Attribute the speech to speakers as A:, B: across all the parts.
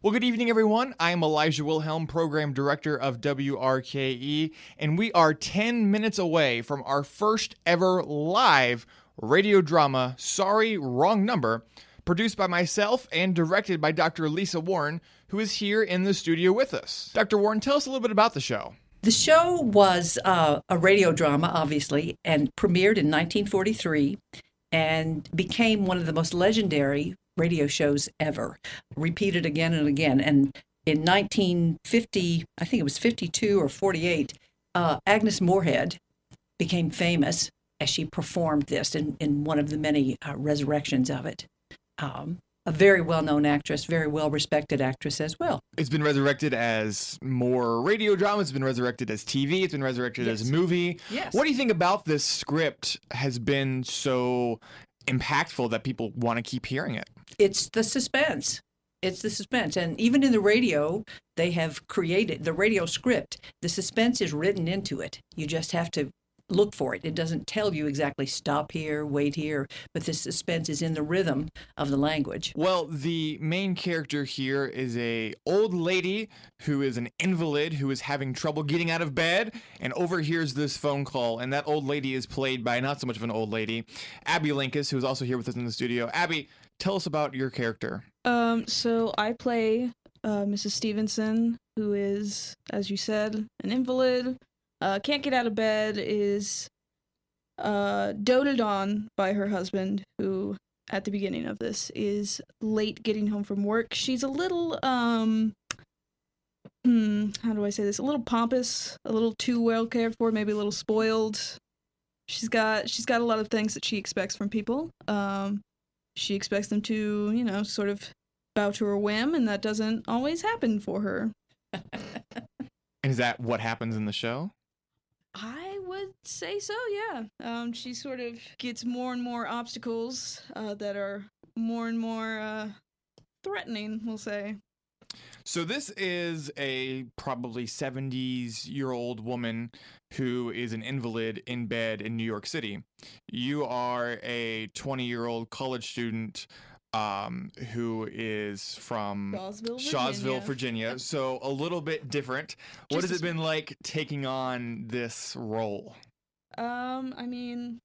A: Well, good evening, everyone. I am Elijah Wilhelm, Program Director of WRKE, and we are 10 minutes away from our first ever live radio drama, Sorry, Wrong Number, produced by myself and directed by Dr. Lisa Warren, who is here in the studio with us. Dr. Warren, tell us a little bit about the show.
B: The show was a radio drama, obviously, and premiered in 1943 and became one of the most legendary radio shows ever, repeated again and again. And in 1950, I think it was 52 or 48, Agnes Moorehead became famous as she performed this in one of the many resurrections of it. A very well-known actress, very well-respected actress as well.
A: It's been resurrected as more radio drama. It's been resurrected as TV. It's been resurrected as movie.
B: Yes.
A: What do you think about this script has been so impactful that people want to keep hearing it?
B: It's the suspense. It's the suspense. And even in the radio, they have created the radio script. The suspense is written into it. You just have to look for it. It doesn't tell you exactly stop here, wait here, but the suspense is in the rhythm of the language.
A: Well, the main character here is a old lady who is an invalid who is having trouble getting out of bed and overhears this phone call. And that old lady is played by not so much of an old lady, Abby Linkus, who is also here with us in the studio. Abby, tell us about your character.
C: So I play Mrs. Stevenson, who is, as you said, an invalid. Can't get out of bed, is doted on by her husband, who, at the beginning of this, is late getting home from work. She's a little, how do I say this? A little pompous, a little too well cared for, maybe a little spoiled. She's got a lot of things that she expects from people. She expects them to, sort of bow to her whim, and that doesn't always happen for her.
A: Is that what happens in the show?
C: I would say so, yeah. She sort of gets more and more obstacles that are more and more threatening, we'll say.
A: So this is a probably 70s-year-old woman who is an invalid in bed in New York City. You are a 20-year-old college student who is from Shawsville, Virginia. So a little bit different. What has it been like taking on this role?
C: I mean,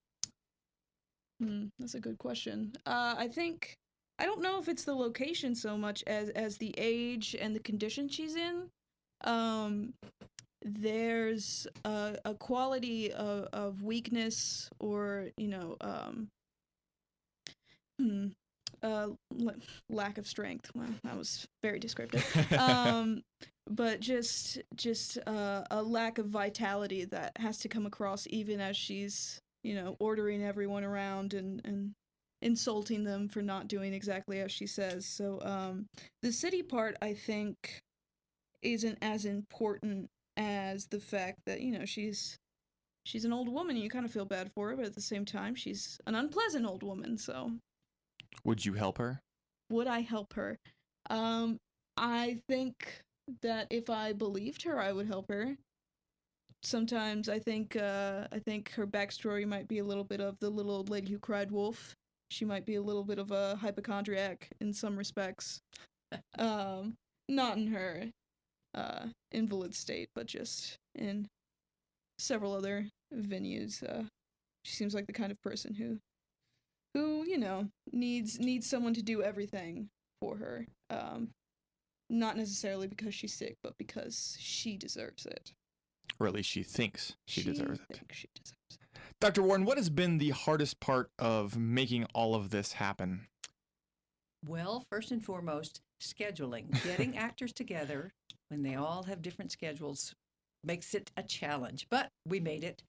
C: that's a good question. I don't know if it's the location so much as the age and the condition she's in. There's a quality of weakness or, lack of strength. Well, that was very descriptive. But just a lack of vitality that has to come across even as she's, ordering everyone around and insulting them for not doing exactly as she says. So the city part, I think, isn't as important as the fact that, she's an old woman and you kind of feel bad for her, but at the same time, she's an unpleasant old woman, so...
A: Would you help her?
C: Would I help her? I think that if I believed her, I would help her. Sometimes I think her backstory might be a little bit of the little old lady who cried wolf. She might be a little bit of a hypochondriac in some respects. Not in her invalid state, but just in several other venues. She seems like the kind of person who needs someone to do everything for her. Not necessarily because she's sick, but because she deserves it.
A: Or at least she thinks she deserves it.
C: She deserves it.
A: Dr. Warren, what has been the hardest part of making all of this happen?
B: Well, first and foremost, scheduling. Getting actors together when they all have different schedules makes it a challenge, but we made it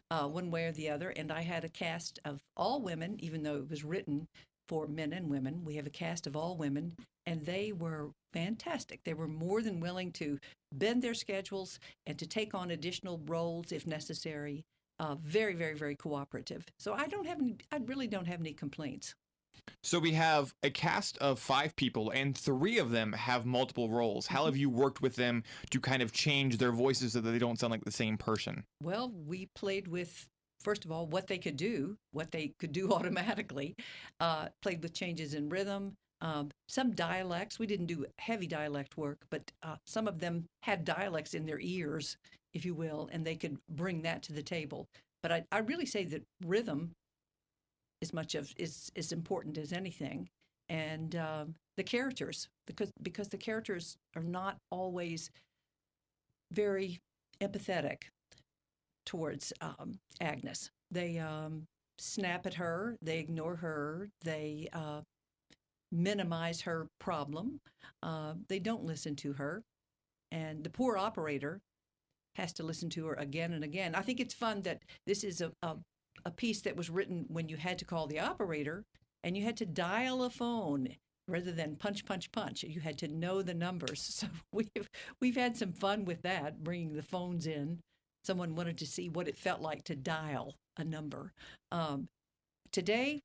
B: one way or the other. And I had a cast of all women, even though it was written for men and women. We have a cast of all women, and they were fantastic. They were more than willing to bend their schedules and to take on additional roles if necessary. Very, very, very cooperative. So I really don't have any complaints.
A: So we have a cast of 5 people, and 3 of them have multiple roles. How have you worked with them to kind of change their voices so that they don't sound like the same person?
B: Well, we played with, first of all, what they could do automatically, played with changes in rhythm, Some dialects, we didn't do heavy dialect work, but some of them had dialects in their ears, if you will, and they could bring that to the table. But I really say that rhythm is important as anything, and the characters, because the characters are not always very empathetic towards Agnes. They snap at her, they ignore her, they minimize her problem, they don't listen to her, and the poor operator has to listen to her again and again. I think it's fun that this is a piece that was written when you had to call the operator and you had to dial a phone rather than punch, punch, punch. You had to know the numbers. So we've had some fun with that, bringing the phones in. Someone wanted to see what it felt like to dial a number. Today,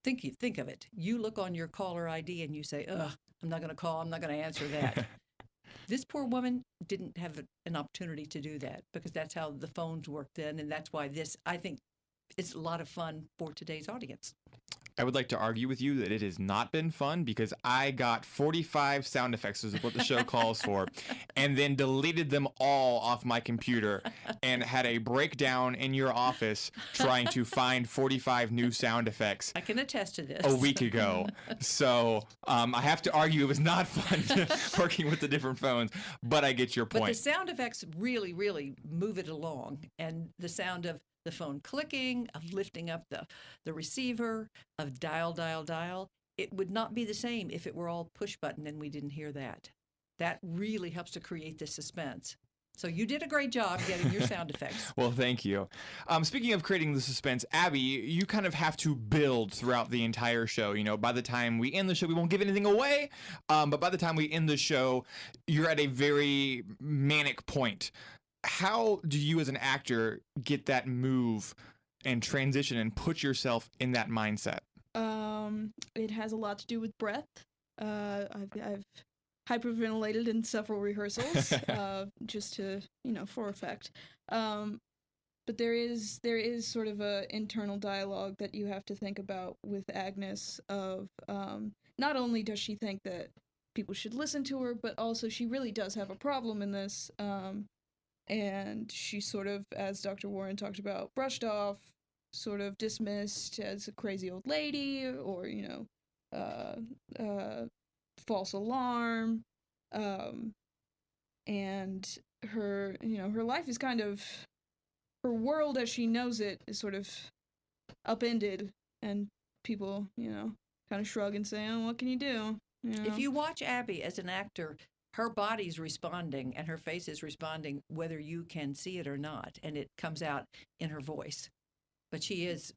B: think of it. You look on your caller ID and you say, ugh, I'm not going to call. I'm not going to answer that. This poor woman didn't have an opportunity to do that because that's how the phones worked then. And that's why I think it's a lot of fun for today's audience.
A: I would like to argue with you that it has not been fun because I got 45 sound effects, is what the show calls for, and then deleted them all off my computer and had a breakdown in your office trying to find 45 new sound effects.
B: I can attest to this.
A: A week ago. So I have to argue it was not fun working with the different phones, but I get your point.
B: But the sound effects really, really move it along. And the sound of the phone clicking, of lifting up the receiver, of dial, dial, dial. It would not be the same if it were all push button and we didn't hear that. That really helps to create the suspense. So you did a great job getting your sound effects.
A: Well, thank you. Speaking of creating the suspense, Abby, you kind of have to build throughout the entire show. You know, by the time we end the show, we won't give anything away, but by the time we end the show, you're at a very manic point. How do you as an actor get that move and transition and put yourself in that mindset?
C: It has a lot to do with breath. I've hyperventilated in several rehearsals, just to, for effect. But there is sort of a internal dialogue that you have to think about with Agnes of, not only does she think that people should listen to her, but also she really does have a problem in this. And she sort of, as Dr. Warren talked about, brushed off, sort of dismissed as a crazy old lady or, false alarm. And her, her life is kind of, her world as she knows it is sort of upended. And people, kind of shrug and say, oh, what can you do?
B: If you watch Abby as an actor, her body's responding and her face is responding whether you can see it or not. And it comes out in her voice. But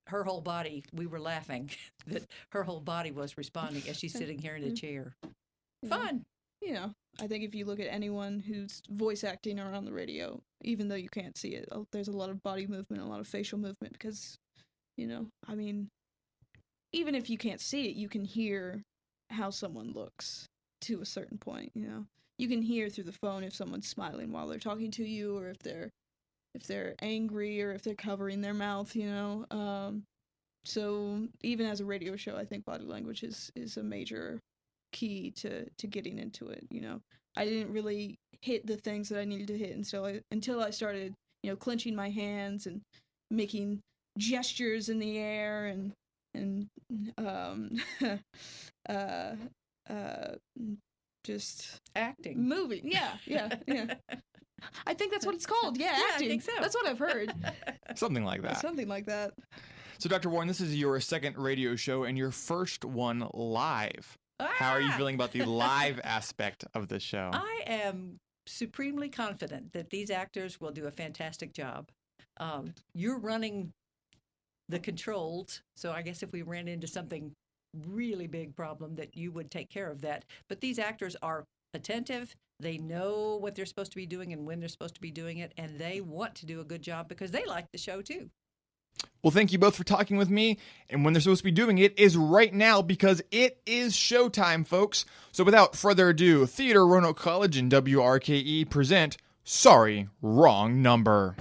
B: her whole body, we were laughing that her whole body was responding as she's sitting here in a chair. Fun.
C: I think if you look at anyone who's voice acting or on the radio, even though you can't see it, there's a lot of body movement, a lot of facial movement because, even if you can't see it, you can hear how someone looks to a certain point, You can hear through the phone if someone's smiling while they're talking to you, or if they're angry, or if they're covering their mouth, So even as a radio show, I think body language is a major key to getting into it. I didn't really hit the things that I needed to hit until I started, clenching my hands and making gestures in the air and just
B: acting,
C: moving. Yeah. I think that's what it's called. Yeah, acting.
B: I think so.
C: That's what I've heard.
A: Something like that.
C: Something like that.
A: So, Dr. Warren, this is your second radio show and your first one live. How are you feeling about the live aspect of the show?
B: I am supremely confident that these actors will do a fantastic job. You're running the controls, so I guess if we ran into something really big problem that you would take care of that. But these actors are attentive. They know what they're supposed to be doing and when they're supposed to be doing it, and they want to do a good job because they like the show too.
A: Well, thank you both for talking with me. And when they're supposed to be doing it is right now because it is showtime, folks. So without further ado, Theater Roanoke College and WRKE present Sorry, Wrong Number.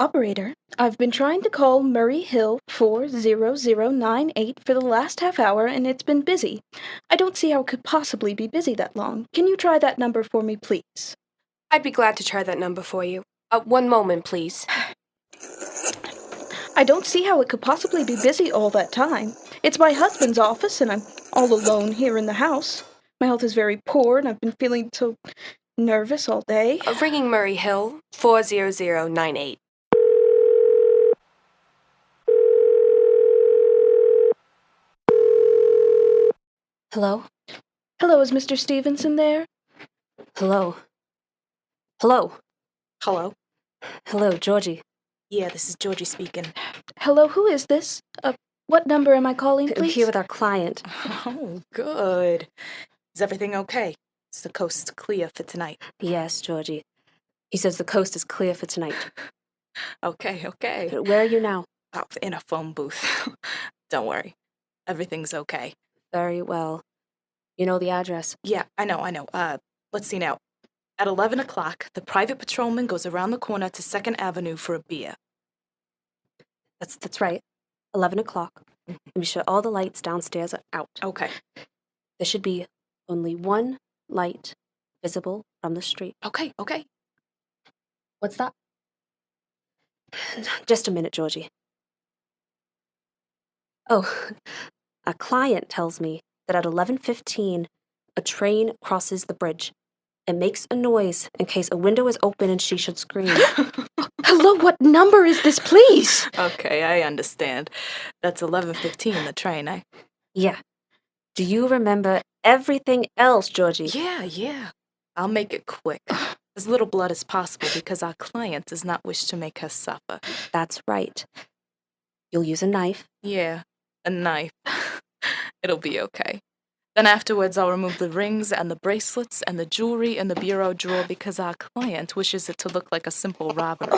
C: Operator, I've been trying to call Murray Hill 40098 for the last half hour, and it's been busy. I don't see how it could possibly be busy that long. Can you try that number for me, please?
D: I'd be glad to try that number for you. One moment, please.
C: I don't see how it could possibly be busy all that time. It's my husband's office, and I'm all alone here in the house. My health is very poor, and I've been feeling so nervous all day.
D: Ringing Murray Hill, 40098. Hello?
C: Hello, is Mr. Stevenson there?
D: Hello? Hello?
E: Hello?
D: Hello, Georgie.
E: Yeah, this is Georgie speaking.
C: Hello, who is this? What number am I calling,
D: I'm
C: please?
D: here with our client.
E: Oh, good. Is everything okay? Is the coast clear for tonight?
D: Yes, Georgie. He says the coast is clear for tonight.
E: Okay.
D: Where are you now?
E: Oh, in a phone booth. Don't worry. Everything's okay.
D: Very well. You know the address?
E: Yeah, I know. Let's see now. At 11 o'clock, the private patrolman goes around the corner to 2nd Avenue for a beer.
D: That's right. 11 o'clock. And be sure all the lights downstairs are out.
E: Okay.
D: There should be only one light visible from the street.
E: Okay.
D: What's that? Just a minute, Georgie. Oh, a client tells me that at 11:15, a train crosses the bridge. It makes a noise in case a window is open and she should scream.
C: Hello, what number is this, please?
E: Okay, I understand. That's 11:15, the train, eh?
D: Yeah. Do you remember everything else, Georgie?
E: Yeah. I'll make it quick. As little blood as possible because our client does not wish to make her suffer.
D: That's right. You'll use a knife.
E: Yeah, a knife. It'll be okay. Then afterwards, I'll remove the rings and the bracelets and the jewelry in the bureau drawer because our client wishes it to look like a simple robbery.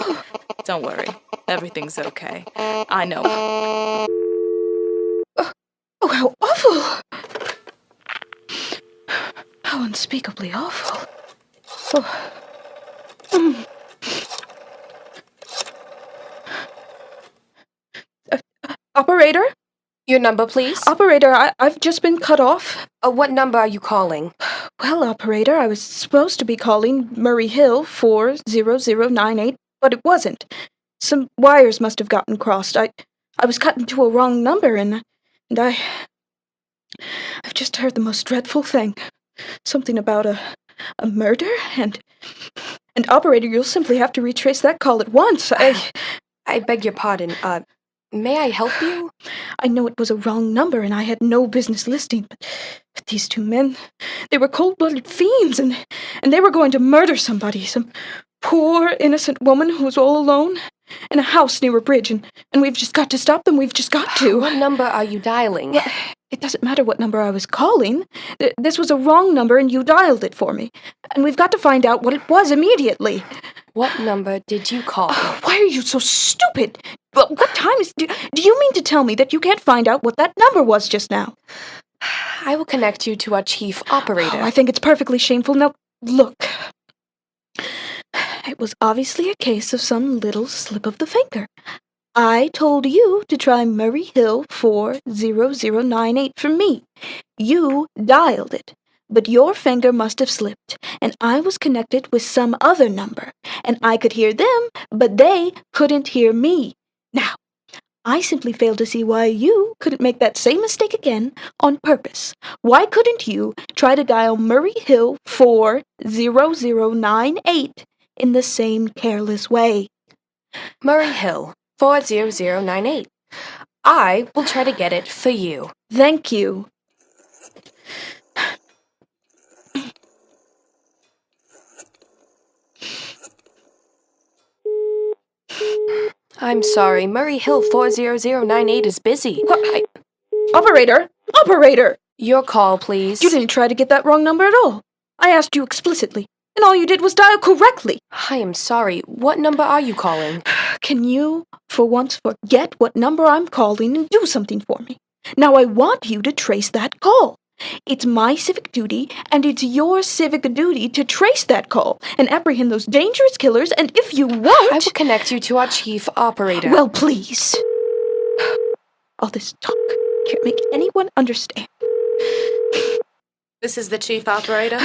E: Don't worry. Everything's okay. I know.
C: Oh, how awful! How unspeakably awful. Oh. Operator?
D: Your number, please.
C: Operator, I've just been cut off.
D: What number are you calling?
C: Well, operator, I was supposed to be calling Murray Hill 40098, but it wasn't. Some wires must have gotten crossed. I was cut into a wrong number, and I've just heard the most dreadful thing. Something about a murder, and operator, you'll simply have to retrace that call at once.
D: I beg your pardon. May I help you?
C: I know it was a wrong number, and I had no business listening, but these two men, they were cold-blooded fiends, and they were going to murder somebody, some poor, innocent woman who was all alone in a house near a bridge, and we've just got to stop them. We've just got to.
D: What number are you dialing?
C: Well, it doesn't matter what number I was calling. This was a wrong number, and you dialed it for me. And we've got to find out what it was immediately.
D: What number did you call?
C: Oh, why are you so stupid? Well, what time is... Do you mean to tell me that you can't find out what that number was just now?
D: I will connect you to our chief operator.
C: Oh, I think it's perfectly shameful. Now, look. It was obviously a case of some little slip of the finger. I told you to try Murray Hill 40098 for me. You dialed it. But your finger must have slipped, and I was connected with some other number, and I could hear them, but they couldn't hear me. Now, I simply fail to see why you couldn't make that same mistake again on purpose. Why couldn't you try to dial Murray Hill 40098 in the same careless way?
D: Murray Hill, 40098. I will try to get it for you.
C: Thank you.
D: I'm sorry, Murray Hill 40098 is busy.
C: What? Operator! Operator!
D: Your call, please.
C: You didn't try to get that wrong number at all. I asked you explicitly, and all you did was dial correctly.
D: I am sorry. What number are you calling?
C: Can you, for once, forget what number I'm calling and do something for me? Now I want you to trace that call. It's my civic duty, and it's your civic duty to trace that call and apprehend those dangerous killers, and if you won't...
F: I will connect you to our chief operator.
C: Well, please. All this talk can't make anyone understand.
E: This is the chief operator.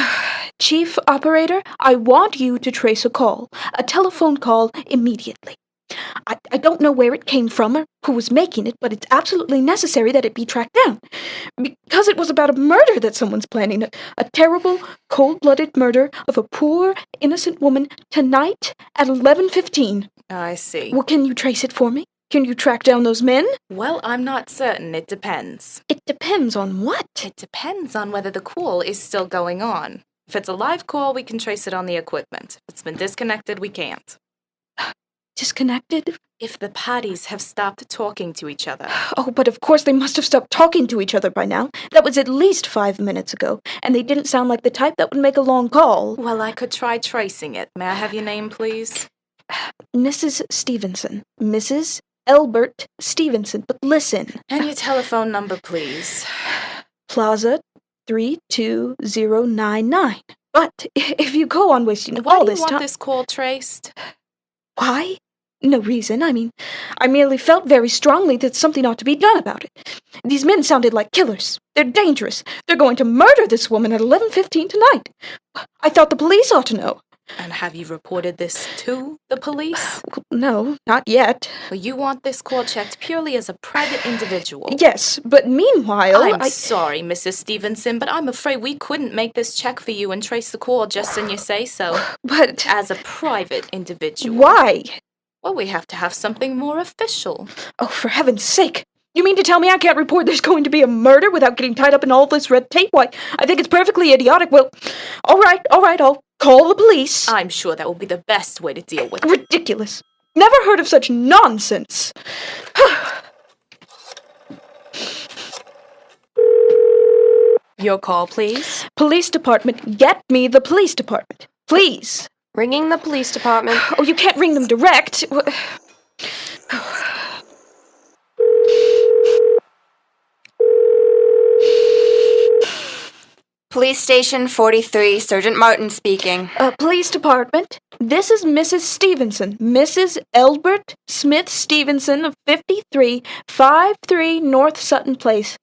C: Chief operator, I want you to trace a call, a telephone call, immediately. I don't know where it came from or who was making it, but it's absolutely necessary that it be tracked down. Because it was about a murder that someone's planning, a terrible, cold-blooded murder of a poor, innocent woman tonight at 11:15.
E: I see.
C: Well, can you trace it for me? Can you track down those men?
E: Well, I'm not certain. It depends.
C: It depends on what?
E: It depends on whether the call is still going on. If it's a live call, we can trace it on the equipment. If it's been disconnected, we can't.
C: Disconnected?
E: If the parties have stopped talking to each other.
C: Oh, but of course they must have stopped talking to each other by now. That was at least 5 minutes ago, and they didn't sound like the type that would make a long call.
E: Well, I could try tracing it. May I have your name, please?
C: Mrs. Stevenson. Mrs. Elbert Stevenson. But listen.
E: And your telephone number, please.
C: Plaza 32099. But if you go on wasting
E: Why
C: all
E: do you
C: this
E: want
C: time...
E: this call traced?
C: Why? No reason. I mean, I merely felt very strongly that something ought to be done about it. These men sounded like killers. They're dangerous. They're going to murder this woman at 11:15 tonight. I thought the police ought to know.
E: And have you reported this to the police?
C: No, not yet.
E: Well, you want this call checked purely as a private individual.
C: Yes, but meanwhile,
E: I'm sorry, Mrs. Stevenson, but I'm afraid we couldn't make this check for you and trace the call just in your say-so.
C: But...
E: As a private individual.
C: Why?
E: Well, we have to have something more official.
C: Oh, for heaven's sake. You mean to tell me I can't report there's going to be a murder without getting tied up in all this red tape? Why, I think it's perfectly idiotic. Well, all right, I'll call the police.
E: I'm sure that will be the best way to deal with it.
C: Ridiculous. Never heard of such nonsense.
F: Your call, please.
C: Police department, get me the police department. Please.
F: Ringing the police department.
C: Oh, you can't ring them direct.
G: Police Station 43, Sergeant Martin speaking.
C: Police department, this is Mrs. Stevenson, Mrs. Elbert Smith Stevenson of 5353 North Sutton Place.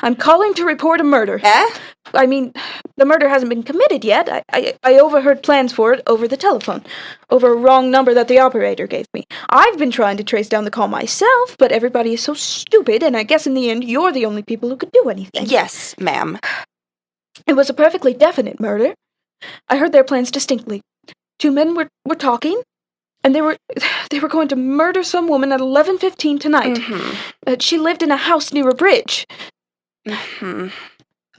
C: I'm calling to report a murder.
G: Eh?
C: I mean, the murder hasn't been committed yet. I overheard plans for it over the telephone, over a wrong number that the operator gave me. I've been trying to trace down the call myself, but everybody is so stupid, and I guess in the end you're the only people who could do anything.
G: Yes, ma'am.
C: It was a perfectly definite murder. I heard their plans distinctly. Two men were talking, and they were going to murder some woman at 11:15 tonight.
G: Mm-hmm.
C: She lived in a house near a bridge.
G: Mm-hmm.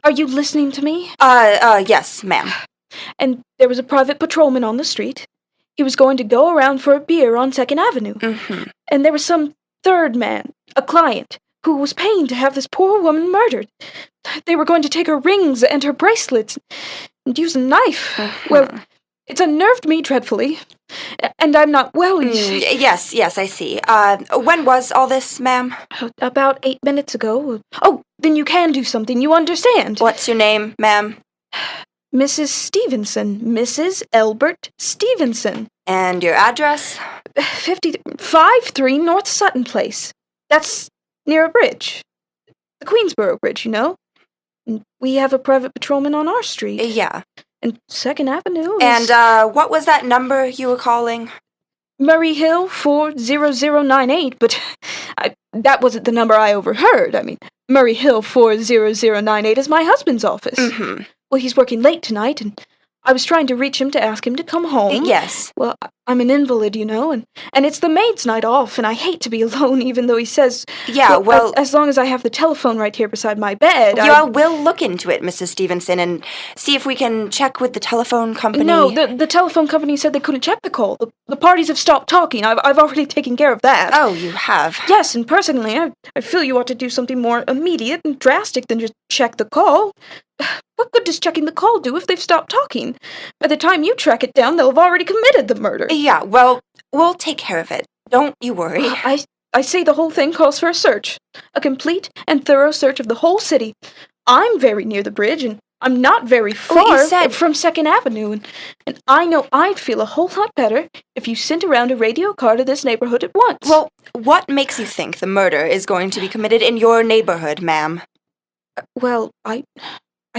C: Are you listening to me?
G: Yes, ma'am.
C: And there was a private patrolman on the street. He was going to go around for a beer on 2nd Avenue.
G: Mm-hmm.
C: And there was some third man, a client, who was paying to have this poor woman murdered. They were going to take her rings and her bracelets and use a knife. Well, it's unnerved me dreadfully. And I'm not well, you see.
G: Yes, I see. When was all this, ma'am?
C: About 8 minutes ago. Oh, then you can do something. You understand.
G: What's your name, ma'am?
C: Mrs. Stevenson. Mrs. Elbert Stevenson.
G: And your address?
C: 53 North Sutton Place. That's near a bridge. The Queensboro Bridge, you know. And we have a private patrolman on our street.
G: Yeah.
C: And 2nd Avenue is...
G: And, what was that number you were calling?
C: Murray Hill 40098, but that wasn't the number I overheard. I mean, Murray Hill 40098 is my husband's office.
G: Mm-hmm.
C: Well, he's working late tonight, and I was trying to reach him to ask him to come home.
G: Yes.
C: Well, I'm an invalid, you know, and it's the maid's night off, and I hate to be alone, even though he says...
G: Yeah, well...
C: As long as I have the telephone right here beside my bed,
G: We'll look into it, Mrs. Stevenson, and see if we can check with the telephone company.
C: No, the telephone company said they couldn't check the call. The parties have stopped talking. I've already taken care of that.
G: Oh, you have?
C: Yes, and personally, I feel you ought to do something more immediate and drastic than just check the call. What good does checking the call do if they've stopped talking? By the time you track it down, they'll have already committed the murder.
G: Yeah, well, we'll take care of it. Don't you worry.
C: I say the whole thing calls for a search. A complete and thorough search of the whole city. I'm very near the bridge, and I'm not very far from 2nd Avenue, and I know I'd feel a whole lot better if you sent around a radio car to this neighborhood at once.
G: Well, what makes you think the murder is going to be committed in your neighborhood, ma'am?
C: Well, I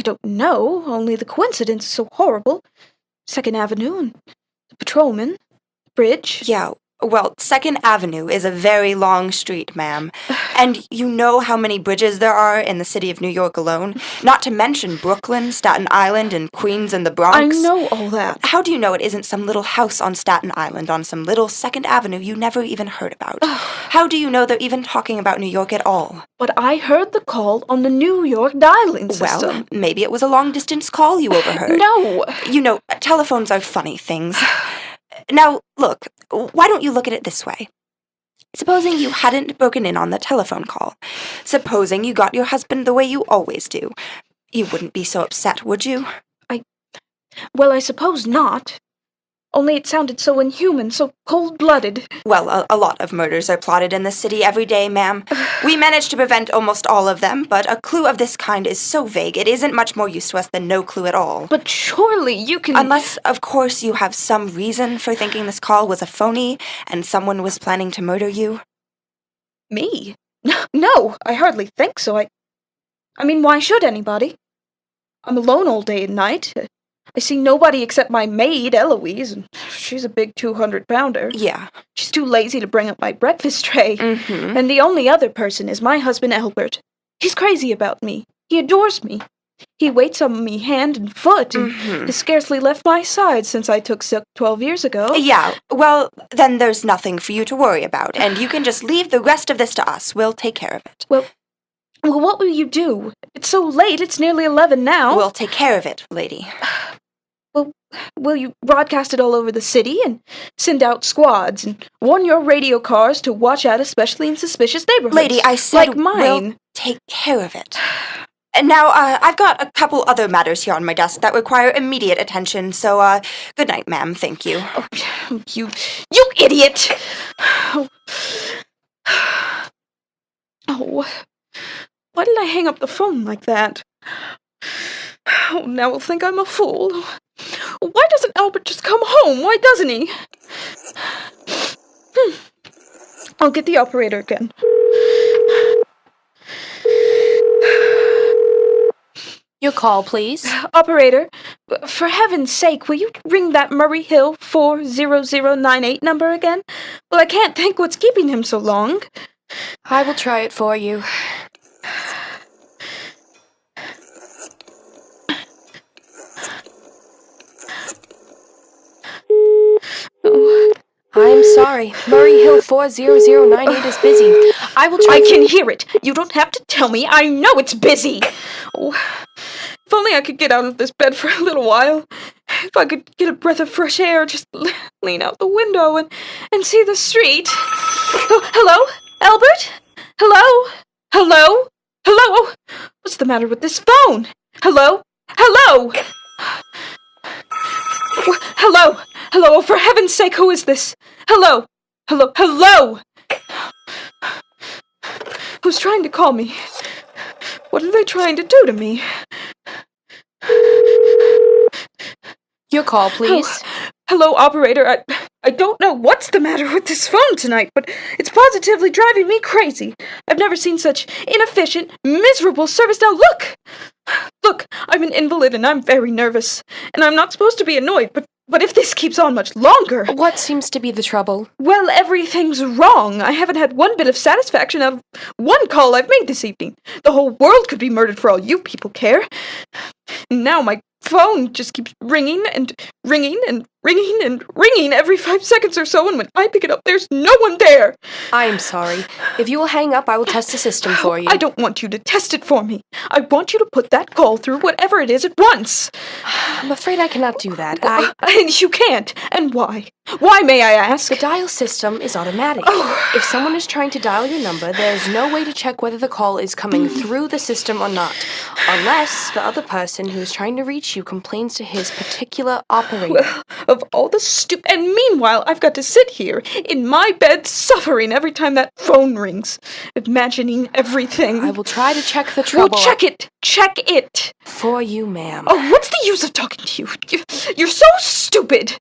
C: don't know, only the coincidence is so horrible. 2nd Avenue, and the patrolman, the bridge.
G: Yeah, well, 2nd Avenue is a very long street, ma'am. And you know how many bridges there are in the city of New York alone? Not to mention Brooklyn, Staten Island, and Queens and the Bronx.
C: I know all that.
G: How do you know it isn't some little house on Staten Island on some little 2nd Avenue you never even heard about? How do you know they're even talking about New York at all?
C: But I heard the call on the New York dialing system.
G: Well, maybe it was a long-distance call you overheard.
C: No!
G: You know, telephones are funny things. Now, look, why don't you look at it this way? Supposing you hadn't broken in on the telephone call. Supposing you got your husband the way you always do. You wouldn't be so upset, would you?
C: Well, I suppose not. Only it sounded so inhuman, so cold-blooded.
G: Well, a lot of murders are plotted in the city every day, ma'am. We managed to prevent almost all of them, but a clue of this kind is so vague it isn't much more use to us than no clue at all.
C: But surely you can...
G: Unless, of course, you have some reason for thinking this call was a phony and someone was planning to murder you.
C: Me? No, I hardly think so. I mean, why should anybody? I'm alone all day and night. I see nobody except my maid, Eloise, and she's a big 200-pounder.
G: Yeah.
C: She's too lazy to bring up my breakfast tray.
G: Mm-hmm.
C: And the only other person is my husband, Albert. He's crazy about me. He adores me. He waits on me hand and foot, and has scarcely left my side since I took silk 12 years ago.
G: Yeah, well, then there's nothing for you to worry about, and you can just leave the rest of this to us. We'll take care of it.
C: Well, what will you do? It's so late, it's nearly 11 now.
G: We'll take care of it, lady.
C: Well, will you broadcast it all over the city and send out squads and warn your radio cars to watch out, especially in suspicious neighborhoods?
G: Lady, I said
C: like mine.
G: We'll take care of it. And now, I've got a couple other matters here on my desk that require immediate attention, so, good night, ma'am. Thank you.
C: Oh, you idiot! Oh, why did I hang up the phone like that? Oh, now we'll think I'm a fool. Why doesn't Albert just come home? Why doesn't he? I'll get the operator again.
F: Your call, please.
C: Operator, for heaven's sake, will you ring that Murray Hill 40098 number again? Well, I can't think what's keeping him so long.
F: I will try it for you.
C: Oh.
F: I'm sorry. Murray Hill 40098 is busy. I will try.
C: I can hear it. You don't have to tell me. I know it's busy. Oh, if only I could get out of this bed for a little while. If I could get a breath of fresh air, just lean out the window and see the street. Oh, hello? Albert? Hello? Hello? Hello? What's the matter with this phone? Hello? Hello? Hello? Hello? Oh, for heaven's sake, who is this? Hello? Hello? Hello? Who's trying to call me? What are they trying to do to me?
F: Your call, please.
C: Hello, operator. I don't know what's the matter with this phone tonight, but it's positively driving me crazy. I've never seen such inefficient, miserable service. Now look, I'm an invalid and I'm very nervous, and I'm not supposed to be annoyed, but if this keeps on much longer...
F: What seems to be the trouble?
C: Well, everything's wrong. I haven't had one bit of satisfaction out of one call I've made this evening. The whole world could be murdered for all you people care. Now my phone just keeps ringing and ringing and ringing and ringing every 5 seconds or so, and when I pick it up, there's no one there.
F: I am sorry. If you will hang up, I will test the system for you.
C: I don't want you to test it for me. I want you to put that call through, whatever it is, at once.
F: I'm afraid I cannot do that.
C: You can't. And why? Why, may I ask?
F: The dial system is automatic. If someone is trying to dial your number, there is no way to check whether the call is coming through the system or not, unless the other person person who is trying to reach you complains to his particular operator.
C: Well, of all the and meanwhile, I've got to sit here in my bed suffering every time that phone rings, imagining everything.
F: I will try to check the trouble.
C: Well, check it! Check it!
F: For you, ma'am.
C: Oh, what's the use of talking to you? You're so stupid!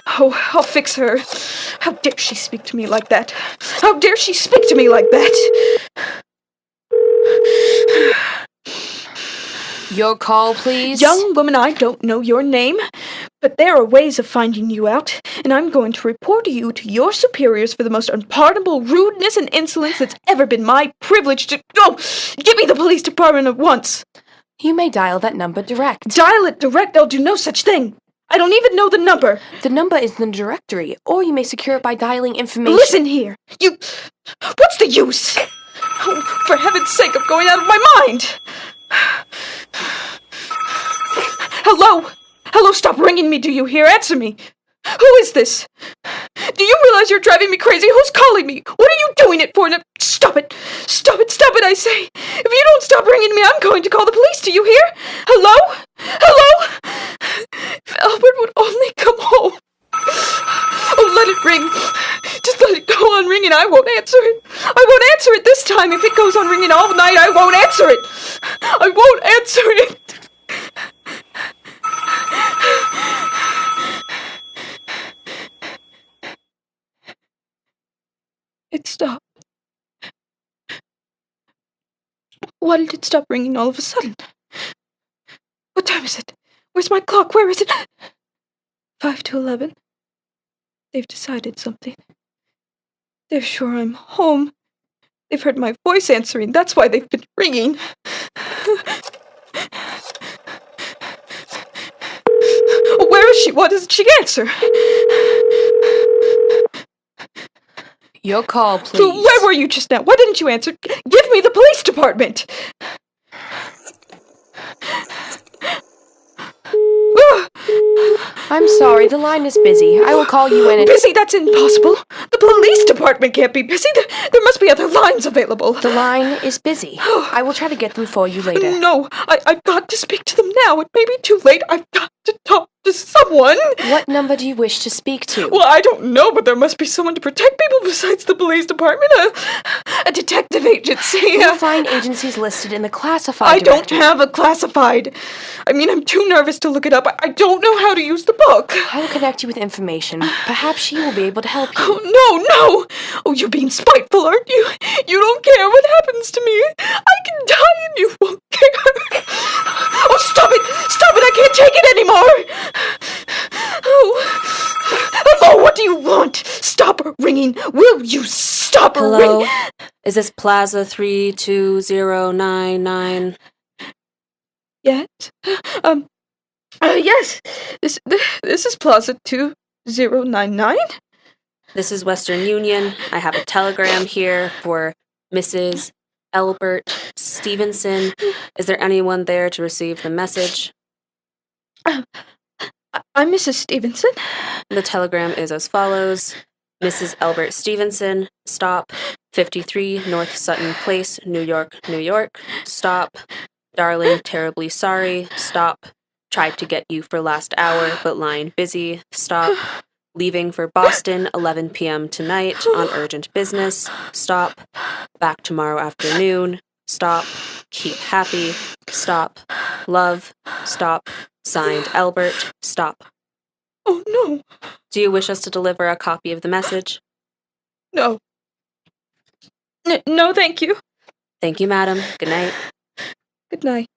C: Oh, I'll fix her. How dare she speak to me like that? How dare she speak to me like that?
F: Your call, please.
C: Young woman, I don't know your name, but there are ways of finding you out, and I'm going to report you to your superiors for the most unpardonable rudeness and insolence that's ever been my privilege to— Oh, give me the police department at once!
F: You may dial that number direct.
C: Dial it direct, I'll do no such thing! I don't even know the number!
F: The number is in the directory, or you may secure it by dialing information.
C: Listen here! What's the use? Oh, for heaven's sake, I'm going out of my mind! Hello? Hello, stop ringing me, do you hear? Answer me! Who is this? Do you realize you're driving me crazy? Who's calling me? What are you doing it for? Now, stop it! Stop it, stop it, I say! If you don't stop ringing me, I'm going to call the police, do you hear? Hello? Hello? If Albert would only come home. Oh, let it ring. Just let it go on ringing. I won't answer it. I won't answer it this time. If it goes on ringing all night, I won't answer it. I won't answer it. It stopped. Why did it stop ringing all of a sudden? What time is it? Where's my clock? Where is it? 5 to 11. They've decided something. They're sure I'm home. They've heard my voice answering. That's why they've been ringing. Where is she? Why doesn't she answer?
F: Your call, please.
C: Where were you just now? Why didn't you answer? Give me the police department!
F: I'm sorry, the line is busy. I will call you when it's—
C: Busy? That's impossible. The police department can't be busy. There must be other lines available.
F: The line is busy. I will try to get them for you later.
C: No, I've got to speak to them now. It may be too late. I've got to talk to someone.
F: What number do you wish to speak to?
C: Well, I don't know, but there must be someone to protect people besides the police department. A detective agency.
F: You'll find agencies listed in the classified
C: I don't
F: directory.
C: have a classified. I mean, I'm too nervous to look it up. I don't know how to use the book.
F: I will connect you with information. Perhaps she will be able to help you.
C: Oh, no! Oh, you're being spiteful, aren't you? You don't care what happens to me. I can die and you won't care. Oh, stop it! Stop it! I can't take it anymore! Oh, what do you want? Stop ringing. Will you stop
D: Hello?
C: ringing?
D: Is this Plaza 32099?
C: Yet? Yes. This is Plaza 2099?
D: This is Western Union. I have a telegram here for Mrs. Albert Stevenson. Is there anyone there to receive the message?
C: I'm Mrs. Stevenson.
D: The telegram is as follows. Mrs. Albert Stevenson, stop. 53 North Sutton Place, New York, New York. Stop. Darling, terribly sorry. Stop. Tried to get you for last hour, but line busy. Stop. Leaving for Boston, 11 p.m. tonight on urgent business. Stop. Back tomorrow afternoon. Stop. Keep happy. Stop. Love. Stop. Signed, Albert. Stop.
C: Oh, no.
D: Do you wish us to deliver a copy of the message?
C: No. No, thank you.
D: Thank you, madam. Good night.
C: Good night.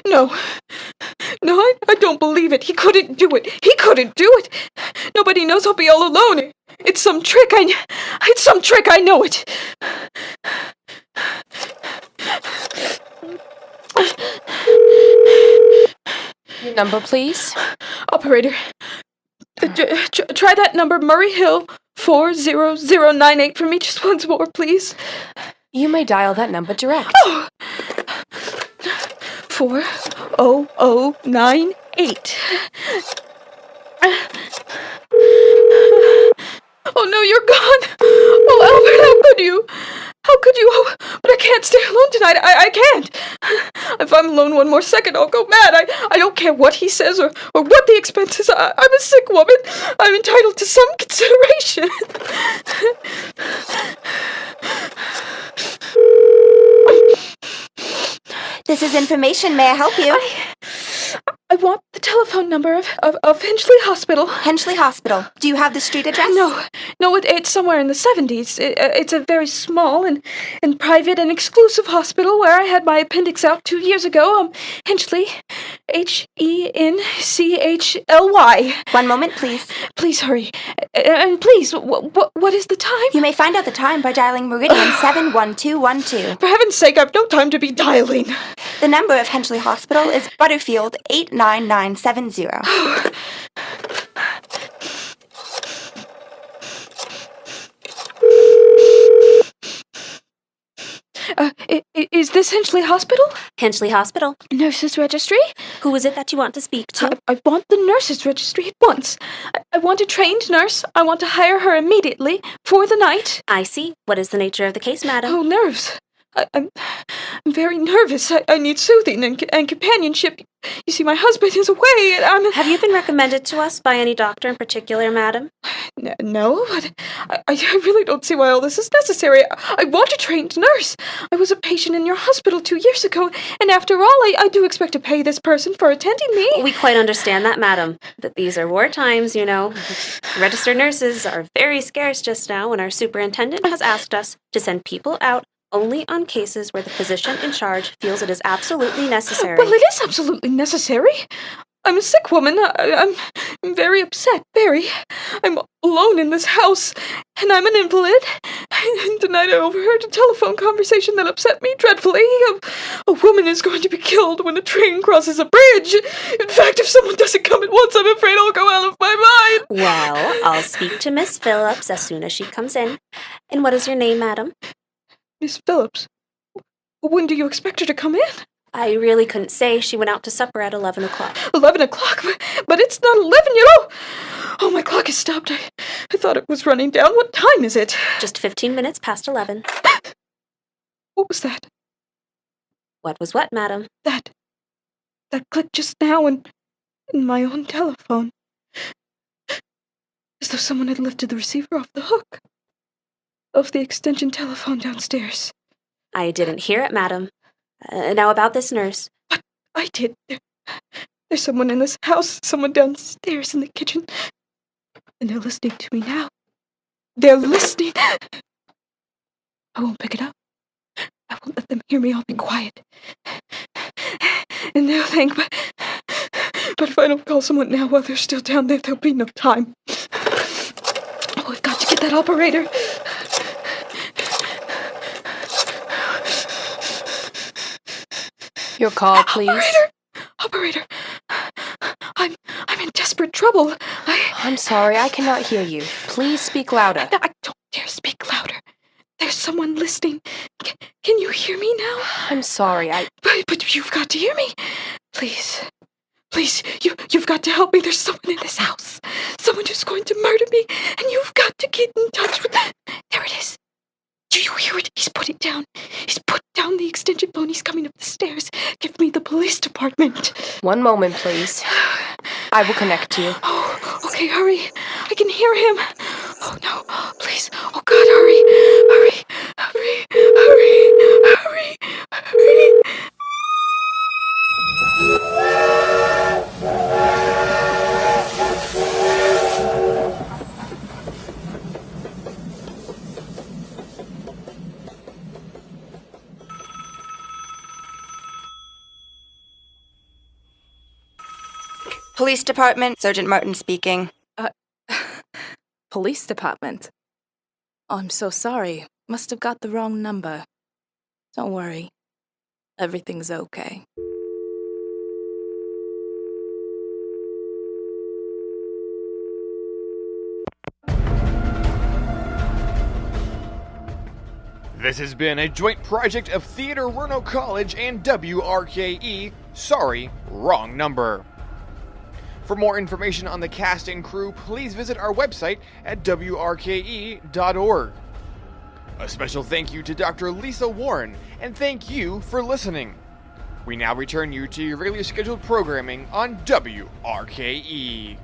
C: No. No, I don't believe it. He couldn't do it. He couldn't do it. Nobody knows I'll be all alone. It's some trick. It's some trick. I know it.
F: Your number, please.
C: Operator, try that number, Murray Hill 40098 for me just once more, please.
F: You may dial that number direct.
C: 40098. Oh no, you're gone. Oh, Albert, how could you? How could you? Oh, but I can't stay alone tonight. I can't. If I'm alone one more second, I'll go mad. I don't care what he says or what the expenses are. I'm a sick woman. I'm entitled to some consideration.
G: This is information. May I help you?
C: I want the telephone number of Hinchley Hospital.
G: Hinchley Hospital. Do you have the street address?
C: No, it's somewhere in the 70s. It's a very small and private and exclusive hospital where I had my appendix out 2 years ago. Hinchley, Henchley.
G: 1 moment, please.
C: Please hurry. And please, what is the time?
G: You may find out the time by dialing Meridian 71212.
C: For heaven's sake, I've no time to be dialing.
G: The number of Hinchley Hospital is Butterfield 89970.
C: Is this Hinchley Hospital?
D: Hinchley Hospital.
C: Nurses Registry?
D: Who is it that you want to speak to?
C: I want the Nurses Registry at once. I want a trained nurse. I want to hire her immediately for the night.
D: I see. What is the nature of the case, madam?
C: Oh, nerves. I'm very nervous. I need soothing and companionship. You see, my husband is away, and I'm...
D: Have you been recommended to us by any doctor in particular, madam?
C: No, but I really don't see why all this is necessary. I want a trained nurse. I was a patient in your hospital 2 years ago, and after all, I do expect to pay this person for attending me.
D: We quite understand that, madam. But these are war times, you know. Registered nurses are very scarce just now, and our superintendent has asked us to send people out only on cases where the physician in charge feels it is absolutely necessary.
C: Well, it is absolutely necessary. I'm a sick woman. I'm very upset, very. I'm alone in this house, and I'm an invalid. And tonight I overheard a telephone conversation that upset me dreadfully. A woman is going to be killed when a train crosses a bridge. In fact, if someone doesn't come at once, I'm afraid I'll go out of my mind.
D: Well, I'll speak to Miss Phillips as soon as she comes in. And what is your name, madam?
C: Miss Phillips, when do you expect her to come in?
D: I really couldn't say. She went out to supper at 11 o'clock.
C: 11 o'clock? But it's not 11, you know! Oh, my clock has stopped. I thought it was running down. What time is it?
D: Just 15 minutes past 11.
C: What was that?
D: What was what, madam?
C: That click just now in my own telephone. As though someone had lifted the receiver off the hook of the extension telephone downstairs.
D: I didn't hear it, madam. Now about this nurse.
C: But I did. There's someone in this house, someone downstairs in the kitchen. And they're listening to me now. They're listening. I won't pick it up. I won't let them hear me. I'll be quiet. And they'll think, but if I don't call someone now while they're still down there, there'll be no time. Oh, I've got to get that operator.
F: Your call, please.
C: Operator! I'm in desperate trouble.
F: I'm sorry, I cannot hear you. Please speak louder.
C: I don't dare speak louder. There's someone listening. Can you hear me now?
F: I'm sorry,
C: But you've got to hear me. Please, you've got to help me. There's someone in this house. Someone who's going to murder me, and you've got to get in touch with... There it is. Do you hear it? He's put it down. He's put down the extension phone. He's coming up the stairs. Give me the police department.
F: 1 moment, please. I will connect you.
C: Oh, okay, hurry. I can hear him. Oh, no. Please. Oh, God, hurry.
G: Police Department, Sergeant Martin speaking.
E: Police department. Oh, I'm so sorry. Must have got the wrong number. Don't worry. Everything's okay.
A: This has been a joint project of Theater Roanoke College and WRKE. Sorry, wrong number. For more information on the cast and crew, please visit our website at wrke.org.
H: A special thank you to Dr. Lisa Warren, and thank you for listening. We now return you to your regularly scheduled programming on WRKE.